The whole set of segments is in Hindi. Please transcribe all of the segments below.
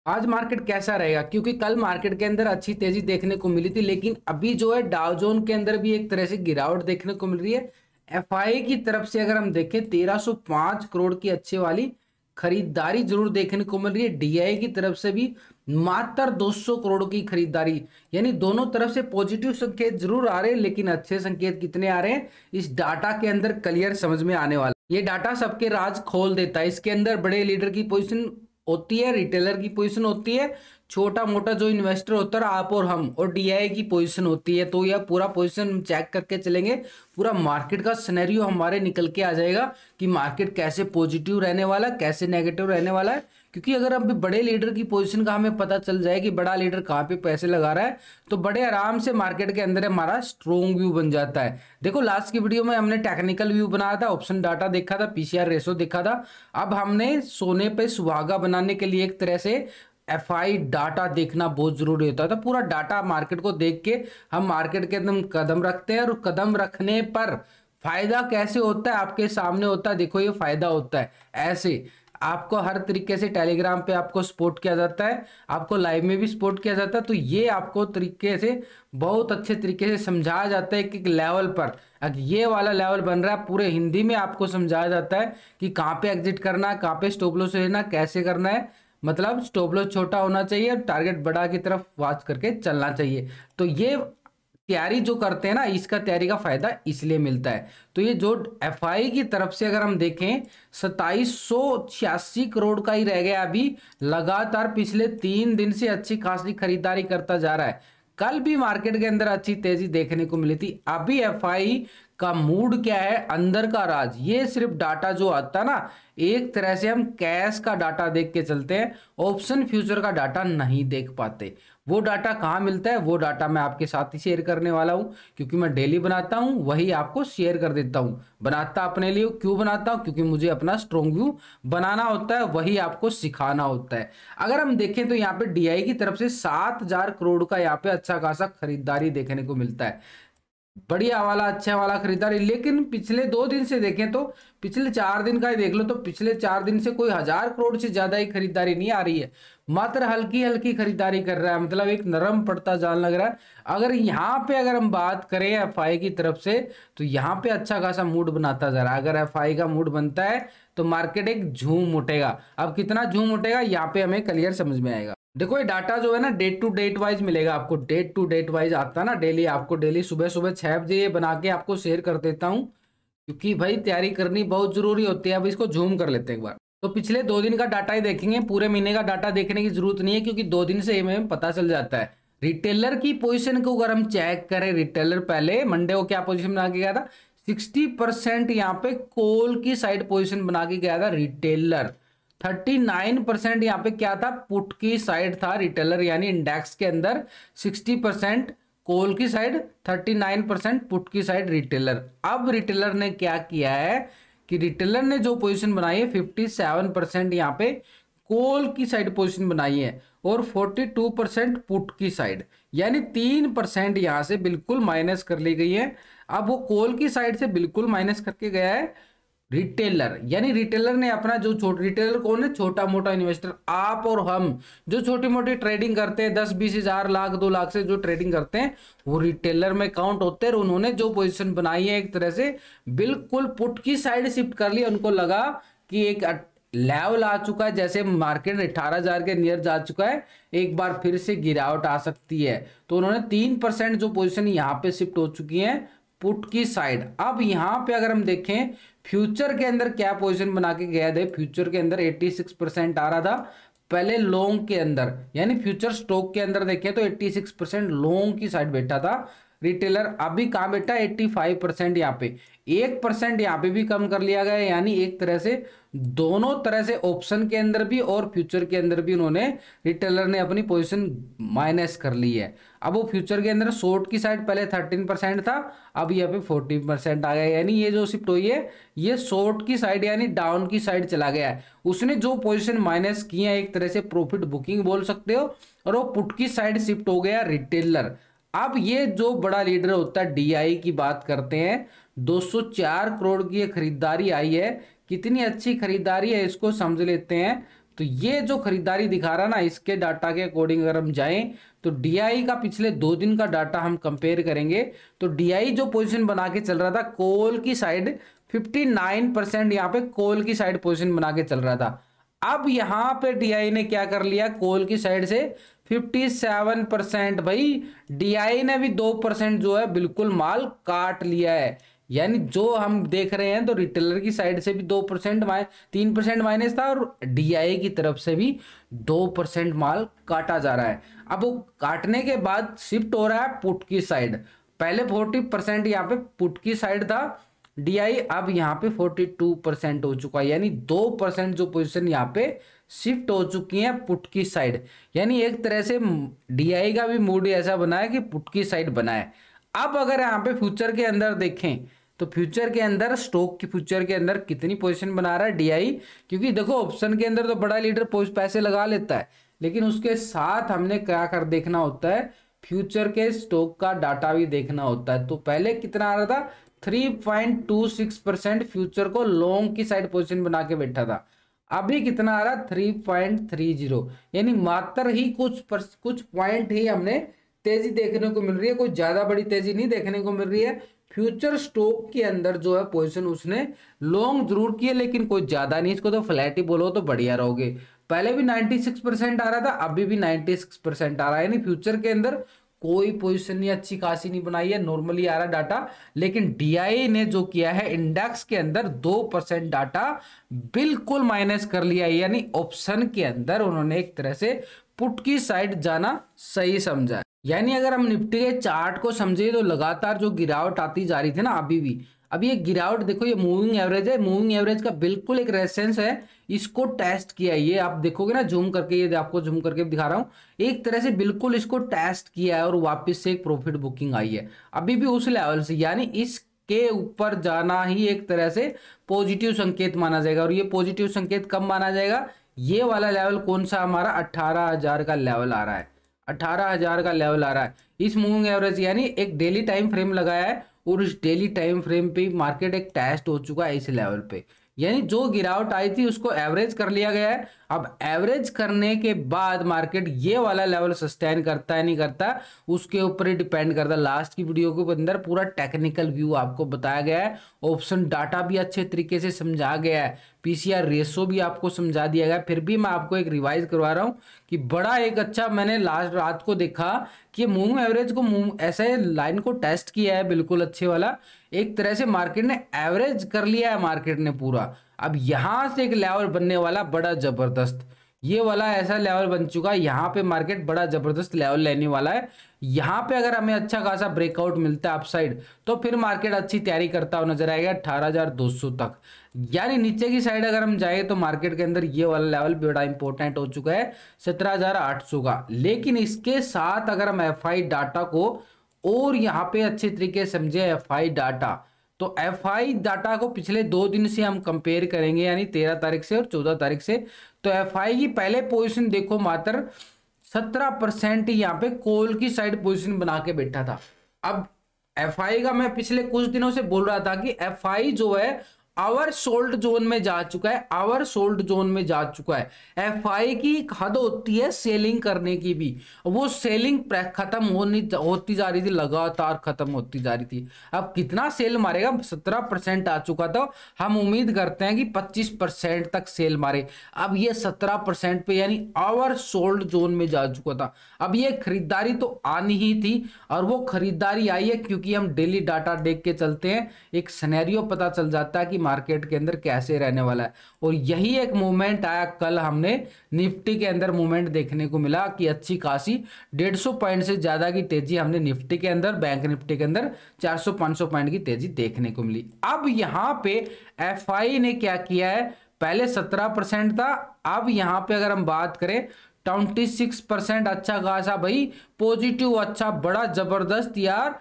आज मार्केट कैसा रहेगा, क्योंकि कल मार्केट के अंदर अच्छी तेजी देखने को मिली थी, लेकिन अभी जो है डाउ जोन के अंदर भी एक तरह से गिरावट देखने को मिल रही है। एफआई की तरफ से अगर हम देखें 1305 करोड़ की अच्छे वाली खरीदारी जरूर देखने को मिल रही है। डीआई की तरफ से भी मात्र 200 करोड़ की खरीदारी, यानी दोनों तरफ से पॉजिटिव संकेत जरूर आ रहे हैं, लेकिन अच्छे संकेत कितने आ रहे हैं इस डाटा के अंदर क्लियर समझ में आने वाला। ये डाटा सबके राज खोल देता है। इसके अंदर बड़े लीडर की पोजीशन होती है, रिटेलर की पोजीशन होती है, छोटा मोटा जो इन्वेस्टर होता है आप और हम, और डीआई की पोजीशन होती है। तो यह पूरा पोजीशन चेक करके चलेंगे, पूरा मार्केट का सिनेरियो हमारे निकल के आ जाएगा कि मार्केट कैसे पॉजिटिव रहने वाला है, कैसे नेगेटिव रहने वाला है। क्योंकि अगर अभी बड़े लीडर की पोजीशन का हमें पता चल जाए कि बड़ा लीडर कहाँ पे पैसे लगा रहा है, तो बड़े आराम से मार्केट के अंदर हमारा स्ट्रॉन्ग व्यू बन जाता है। देखो लास्ट की वीडियो में हमने टेक्निकल व्यू बनाया था, ऑप्शन डाटा देखा था, पीसीआर रेशो देखा था। अब हमने सोने पे सुहागा बनाने के लिए एक तरह से एफआई डाटा देखना बहुत जरूरी होता था। पूरा डाटा मार्केट को देख के हम मार्केट के एकदम कदम रखते हैं, और कदम रखने पर फायदा कैसे होता है आपके सामने होता है। देखो ये फायदा होता है ऐसे, आपको हर तरीके से टेलीग्राम पे आपको सपोर्ट किया जाता है, आपको लाइव में भी सपोर्ट किया जाता है। तो ये आपको तरीके से बहुत अच्छे तरीके से समझाया जाता है कि लेवल पर अगर ये वाला लेवल बन रहा है, पूरे हिंदी में आपको समझाया जाता है कि कहाँ पे एग्जिट करना है, कहाँ पे स्टॉप लॉस लेना, कैसे करना है। मतलब स्टॉप लॉस छोटा होना चाहिए, टारगेट बड़ा की तरफ वॉच करके चलना चाहिए। तो ये तैयारी जो करते हैं ना, इसका तैयारी का फायदा इसलिए मिलता है। तो ये जो एफआई की तरफ से अगर हम देखें 2786 करोड़ का ही रह गया अभी, लगातार पिछले 3 दिन से अच्छी खासी खरीदारी करता जा रहा है। कल भी मार्केट के अंदर अच्छी तेजी देखने को मिली थी। अभी एफआई का मूड क्या है, अंदर का राज, ये सिर्फ डाटा जो आता है ना, एक तरह से हम कैश का डाटा देख के चलते हैं, ऑप्शन फ्यूचर का डाटा नहीं देख पाते। वो डाटा कहाँ मिलता है, वो डाटा मैं आपके साथ ही शेयर करने वाला हूँ, क्योंकि मैं डेली बनाता हूँ, वही आपको शेयर कर देता हूँ। बनाता अपने लिए, क्यों बनाता हूँ, क्योंकि मुझे अपना स्ट्रॉन्ग व्यू बनाना होता है, वही आपको सिखाना होता है। अगर हम देखें तो यहाँ पे डीआई की तरफ से 7000 करोड़ का यहाँ पे अच्छा खासा खरीदारी देखने को मिलता है, बढ़िया वाला अच्छा वाला खरीदारी। लेकिन पिछले 2 दिन से देखें तो, पिछले 4 दिन का ही देख लो, तो पिछले 4 दिन से कोई 1000 करोड़ से ज्यादा ही खरीदारी नहीं आ रही है, मात्र हल्की हल्की खरीदारी कर रहा है। मतलब एक नरम पड़ता जान लग रहा है। अगर यहाँ पे अगर हम बात करें एफआई की तरफ से, तो यहाँ पे अच्छा खासा मूड बनाता जा रहा है। अगर एफआई का मूड बनता है तो मार्केट एक झूम उठेगा। अब कितना झूम उठेगा यहाँ पे हमें क्लियर समझ में आएगा। देखो ये डाटा जो है ना डेट टू डेट वाइज मिलेगा आपको, डेट टू डेट वाइज आता है ना डेली, आपको डेली सुबह सुबह 6 बजे ये बना के आपको शेयर कर देता हूँ, क्योंकि भाई तैयारी करनी बहुत जरूरी होती है। अब इसको जूम कर लेते हैं एक बार। तो पिछले 2 दिन का डाटा ही देखेंगे, पूरे महीने का डाटा देखने की जरूरत नहीं है, क्योंकि 2 दिन से हमें पता चल जाता है। रिटेलर की पोजीशन को अगर हम चेक करें, रिटेलर पहले मंडे को क्या पोजीशन बना के गया था, 60% यहाँ पे कॉल की साइड पोजीशन बना के गया था रिटेलर। 39% यहाँ पे क्या था, पुट की साइड था रिटेलर, यानी इंडेक्स के अंदर 60% कॉल की साइड, 39% पुट की साइड रिटेलर। अब रिटेलर ने क्या किया है कि रिटेलर ने जो पोजीशन बनाई है 57% यहाँ पे कॉल की साइड पोजीशन बनाई है, और 42% पुट की साइड, यानी 3% यहां से बिल्कुल माइनस कर ली गई है। अब वो कॉल की साइड से बिल्कुल माइनस करके गया है रिटेलर, यानी रिटेलर ने अपना जो रिटेलर कौन है, छोटा मोटा इन्वेस्टर, आप और हम जो छोटी मोटी ट्रेडिंग करते हैं, 10-20 हजार लाख 2 लाख से जो ट्रेडिंग करते हैं, वो रिटेलर में काउंट होते हैं। और उन्होंने जो पोजीशन बनाई है एक तरह से बिल्कुल पुट की साइड शिफ्ट कर लिया। उनको लगा कि एक लेवल आ चुका है, जैसे मार्केट 18,000 के नियर जा चुका है, एक बार फिर से गिरावट आ सकती है। तो उन्होंने 3% जो पोजीशन यहाँ पे शिफ्ट हो चुकी है पुट की साइड। अब यहां पे अगर हम देखें फ्यूचर के अंदर क्या पोजीशन बना के गया थे, फ्यूचर के अंदर 86% आ रहा था पहले लॉन्ग के अंदर, यानी फ्यूचर स्टॉक के अंदर देखें तो 86% लॉन्ग की साइड बैठा था रिटेलर। अभी कहां बैठा, 85% यहाँ पे, 1% यहाँ पे भी कम कर लिया गया, यानी एक तरह से दोनों तरह से ऑप्शन के अंदर भी और फ्यूचर के अंदर भी उन्होंने रिटेलर ने अपनी पोजीशन माइनस कर ली है। अब वो फ्यूचर के अंदर शॉर्ट की साइड पहले 13% था, अब यहाँ पे 14% आ गया, यानी ये जो शिफ्ट हुई है ये शॉर्ट की साइड यानी डाउन की साइड चला गया है। उसने जो पोजीशन माइनस की है एक तरह से प्रॉफिट बुकिंग बोल सकते हो, और वो पुट की साइड शिफ्ट हो गया रिटेलर। अब ये जो बड़ा लीडर होता है डीआई की बात करते हैं, 204 करोड़ की ये खरीदारी आई है। कितनी अच्छी खरीदारी है इसको समझ लेते हैं। तो ये जो खरीदारी दिखा रहा ना, इसके डाटा के अकॉर्डिंग अगर हम जाएं तो डीआई का पिछले 2 दिन का डाटा हम कंपेयर करेंगे तो डीआई जो पोजीशन बना के चल रहा था कॉल की साइड 59% यहाँ पे कॉल की साइड पोजीशन बना के चल रहा था। अब यहाँ पे डीआई ने क्या कर लिया, कॉल की साइड से 57%। भाई डीआई ने भी 2% जो है बिल्कुल माल काट लिया है। यानी जो हम देख रहे हैं तो रिटेलर की साइड से भी 2% 3% माइनस था और डीआई की तरफ से भी 2% माल काटा जा रहा है। अब वो काटने के बाद शिफ्ट हो रहा है पुट की साइड। पहले 40% यहाँ पे पुट की साइड था डीआई, अब यहाँ पे 42% हो चुका है। यानी 2% जो पोजीशन यहाँ पे शिफ्ट हो चुकी है पुट की साइड। यानी एक तरह से डीआई का भी मूड ऐसा बना है कि पुट की साइड बना है। अब अगर यहाँ पे फ्यूचर के अंदर देखें तो फ्यूचर के अंदर स्टॉक की फ्यूचर के अंदर कितनी पोजीशन बना रहा है डीआई, क्योंकि देखो ऑप्शन के अंदर तो बड़ा लीडर पैसे लगा लेता है, लेकिन उसके साथ हमने क्या कर देखना होता है, फ्यूचर के स्टॉक का डाटा भी देखना होता है। तो पहले कितना आ रहा था 3.26% फ्यूचर को लॉन्ग की साइड पोजीशन बना के बैठा था, अभी कितना आ रहा 3.30। यानी मात्र ही कुछ पॉइंट ही हमने तेजी देखने को मिल रही है, कोई ज्यादा बड़ी तेजी नहीं देखने को मिल रही है। फ्यूचर स्टॉक के अंदर जो है पोजीशन उसने लॉन्ग जरूर की है लेकिन कोई ज्यादा नहीं, इसको तो फ्लैट ही बोलो तो बढ़िया रहोगे। पहले भी 96% आ रहा था, अभी भी 96% आ रहा है। यानी फ्यूचर के अंदर कोई पोजीशन नहीं अच्छी खासी नहीं बनाई है, नॉर्मली आ रहा डाटा। लेकिन डीआई ने जो किया है इंडेक्स के अंदर 2% डाटा बिल्कुल माइनस कर लिया है। यानी ऑप्शन के अंदर उन्होंने एक तरह से पुट की साइड जाना सही समझा। यानी अगर हम निफ्टी के चार्ट को समझे तो लगातार जो गिरावट आती जा रही थी ना, अभी ये गिरावट देखो, ये मूविंग एवरेज है, मूविंग एवरेज का बिल्कुल एक रेजिस्टेंस है, इसको टेस्ट किया है। ये आप देखोगे ना जूम करके, ये आपको जूम करके दिखा रहा हूं, एक तरह से बिल्कुल इसको टेस्ट किया है और वापस से एक प्रॉफिट बुकिंग आई है अभी भी उस लेवल से। यानी इसके ऊपर जाना ही एक तरह से पॉजिटिव संकेत माना जाएगा। और ये पॉजिटिव संकेत कब माना जाएगा, ये वाला लेवल कौन सा हमारा 18,000 का लेवल आ रहा है, 18,000 का लेवल आ रहा है इस मूविंग एवरेज। यानी एक डेली टाइम फ्रेम लगाया है और उस डेली टाइम फ्रेम पे मार्केट एक टेस्ट हो चुका है इस लेवल पे। यानी जो गिरावट आई थी उसको एवरेज कर लिया गया है। अब एवरेज करने के बाद मार्केट ये वाला लेवल सस्टेन करता है नहीं करता उसके ऊपर ही डिपेंड करता है। लास्ट की वीडियो के अंदर पूरा टेक्निकल व्यू आपको बताया गया है, ऑप्शन डाटा भी अच्छे तरीके से समझा गया है, पीसीआर रेशो भी आपको समझा दिया गया। फिर भी मैं आपको एक रिवाइज करवा रहा हूँ कि बड़ा एक अच्छा मैंने लास्ट रात को देखा कि मूविंग एवरेज को ऐसे लाइन को टेस्ट किया है बिल्कुल अच्छे वाला, एक तरह से मार्केट ने एवरेज कर लिया है मार्केट ने पूरा। अब यहां से एक लेवल बनने वाला बड़ा जबरदस्त, ये वाला ऐसा लेवल बन चुका है, यहाँ पे मार्केट बड़ा जबरदस्त लेवल लेने वाला है। यहाँ पे अगर हमें अच्छा खासा ब्रेकआउट मिलता है अपसाइड तो फिर मार्केट अच्छी तैयारी करता हुआ नजर आएगा 18,200 तक। यानी नीचे की साइड अगर हम जाए तो मार्केट के अंदर ये वाला लेवल भी बड़ा इंपॉर्टेंट हो चुका है 17,800 का। लेकिन इसके साथ अगर हम एफआई डाटा को और यहाँ पे अच्छे तरीके से समझे एफआई डाटा, तो एफआई डाटा को पिछले 2 दिन से हम कंपेयर करेंगे यानी 13 तारीख से और 14 तारीख से। तो एफआई की पहले पोजीशन देखो मात्र 17% यहाँ पे कॉल की साइड पोजीशन बना के बैठा था। अब एफआई का मैं पिछले कुछ दिनों से बोल रहा था कि एफआई जो है आवर सोल्ड जोन में जा चुका है, आवर सोल्ड जोन में जा चुका है। एफआई की हद होती है सेलिंग करने की भी, वो सेलिंग खत्म होती जा रही थी, लगातार खत्म होती जा रही थी। अब कितना सेल मारेगा, 17% आ चुका था, हम उम्मीद करते हैं कि 25% तक सेल मारे। अब ये 17% पे यानी आवर सोल्ड जोन में जा चुका था। अब ये खरीदारी तो आनी ही थी और वो खरीदारी आई है क्योंकि हम डेली डाटा देख के चलते हैं, एक सिनेरियो पता चल जाता है कि मार्केट के अंदर कैसे रहने वाला है। और यही एक मूवमेंट आया, कल हमने निफ्टी के अंदर मूवमेंट देखने को मिला कि अच्छी खासी 150 पॉइंट से ज्यादा की तेजी हमने निफ्टी के अंदर, बैंक निफ्टी के अंदर 400-500 पॉइंट की तेजी देखने को मिली। अब यहां पे एफआई ने क्या किया है, पहले 17% था, अब यहां पे अगर हम बात करें 26%, अच्छा खासा भाई पॉजिटिव, अच्छा बड़ा जबरदस्त यार,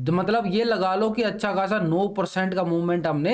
मतलब ये लगा लो कि अच्छा खासा 9% का मूवमेंट हमने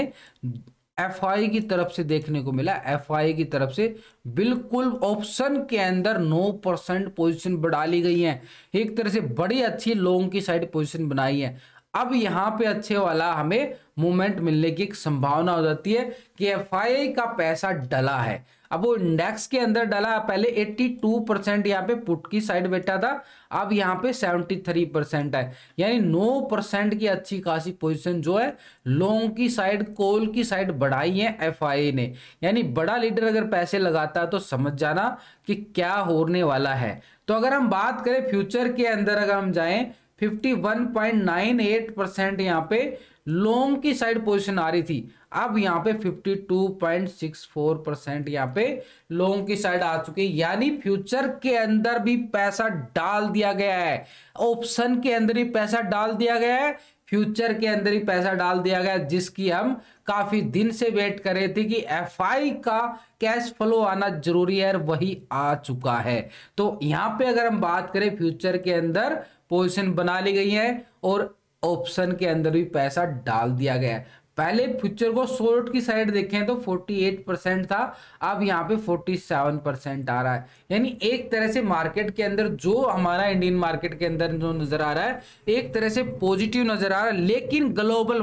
एफआई की तरफ से देखने को मिला। एफआई की तरफ से बिल्कुल ऑप्शन के अंदर 9% पोजीशन बढ़ा ली गई है, एक तरह से बड़ी अच्छी लॉन्ग की साइड पोजीशन बनाई है। अब यहाँ पे अच्छे वाला हमें मूवमेंट मिलने की एक संभावना हो जाती है कि एफआई का पैसा डला है। अब वो इंडेक्स के अंदर डाला, पहले 82% यहाँ पे पुट की साइड बैठा था, अब यहाँ पे 73% है, यानी 9% की अच्छी खासी पोजीशन जो है लॉन्ग की साइड, कॉल की साइड बढ़ाई है एफआई ने। यानी बड़ा लीडर अगर पैसे लगाता है तो समझ जाना कि क्या होने वाला है। तो अगर हम बात करें फ्यूचर के अंदर, अगर हम जाएं 51.98% यहाँ पे लॉन्ग की साइड पोजीशन आ रही थी, अब यहाँ पे 52.64% यहाँ पे लॉन्ग की साइड आ चुकी है। यानी फ्यूचर के अंदर भी पैसा डाल दिया गया है, ऑप्शन के अंदर ही पैसा डाल दिया गया है, फ्यूचर के अंदर ही पैसा डाल दिया गया, जिसकी हम काफी दिन से वेट कर रहे थे कि एफआई का कैश फ्लो आना जरूरी है, वही आ चुका है। तो यहां पे अगर हम बात करें फ्यूचर के अंदर पोजीशन बना ली गई है और ऑप्शन के अंदर भी पैसा डाल दिया गया है। पहले फ्यूचर को शॉर्ट की साइड देखें तो 48% था, अब यहाँ पे 47% आ रहा है। यानी एक तरह से मार्केट के अंदर जो हमारा इंडियन मार्केट के अंदर जो नजर आ रहा है एक तरह से पॉजिटिव नजर आ रहा है। लेकिन ग्लोबल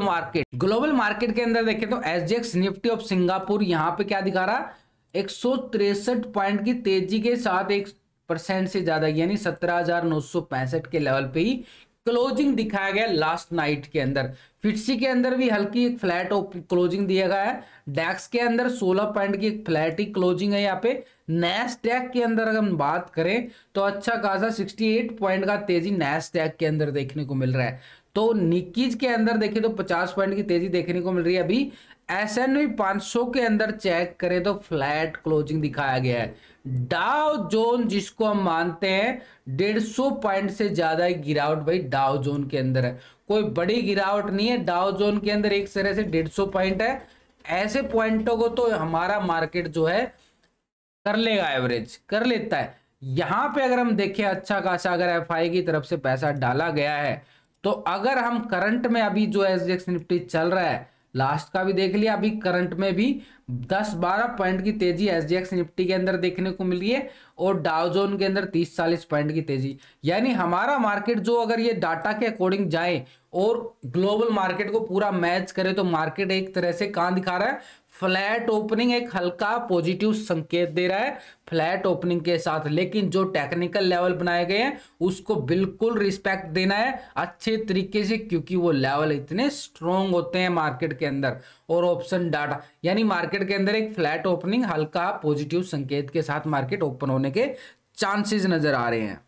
मार्केट के अंदर देखें तो एसजीएक्स निफ्टी ऑफ सिंगापुर यहाँ पे क्या दिखा रहा है, 163 पॉइंट की तेजी के साथ 1% से ज्यादा, यानी 17,965 के लेवल पे ही क्लोजिंग दिखाया गया लास्ट नाइट के अंदर। फिट्सी के अंदर भी हल्की एक फ्लैट क्लोजिंग दिया गया है। डैक्स के अंदर 16 पॉइंट की एक फ्लैट ही क्लोजिंग है यहाँ पे। नैस्डैक के अंदर अगर हम बात करें तो अच्छा खासा 68 पॉइंट का तेजी नैस्डैक के अंदर देखने को मिल रहा है। तो निकीज के अंदर देखें तो 50 पॉइंट की तेजी देखने को मिल रही है। अभी S&P 500 के अंदर चेक करें तो फ्लैट क्लोजिंग दिखाया गया है। डाउ जोन जिसको हम मानते हैं 150 पॉइंट से ज्यादा गिरावट भाई डाउ जोन के अंदर है, कोई बड़ी गिरावट नहीं है डाउ जोन के अंदर, एक तरह से 150 पॉइंट है। ऐसे पॉइंटों को तो हमारा मार्केट जो है कर लेगा, एवरेज कर लेता है। यहां पे अगर हम देखें अच्छा खासा अगर एफआई की तरफ से पैसा डाला गया है तो अगर हम करंट में अभी जो एसजीएक्स निफ्टी चल रहा है, लास्ट का भी देख लिया, अभी करंट में भी 10-12 पॉइंट की तेजी एसजीएक्स निफ्टी के अंदर देखने को मिली है और डाउ जोन के अंदर 30-40 पॉइंट की तेजी। यानी हमारा मार्केट जो अगर ये डाटा के अकॉर्डिंग जाए और ग्लोबल मार्केट को पूरा मैच करे तो मार्केट एक तरह से कहां दिखा रहा है, फ्लैट ओपनिंग, एक हल्का पॉजिटिव संकेत दे रहा है फ्लैट ओपनिंग के साथ। लेकिन जो टेक्निकल लेवल बनाए गए हैं उसको बिल्कुल रिस्पेक्ट देना है अच्छे तरीके से, क्योंकि वो लेवल इतने स्ट्रॉन्ग होते हैं मार्केट के अंदर। और ऑप्शन डाटा यानी मार्केट के अंदर एक फ्लैट ओपनिंग, हल्का पॉजिटिव संकेत के साथ मार्केट ओपन होने के चांसेस नजर आ रहे हैं।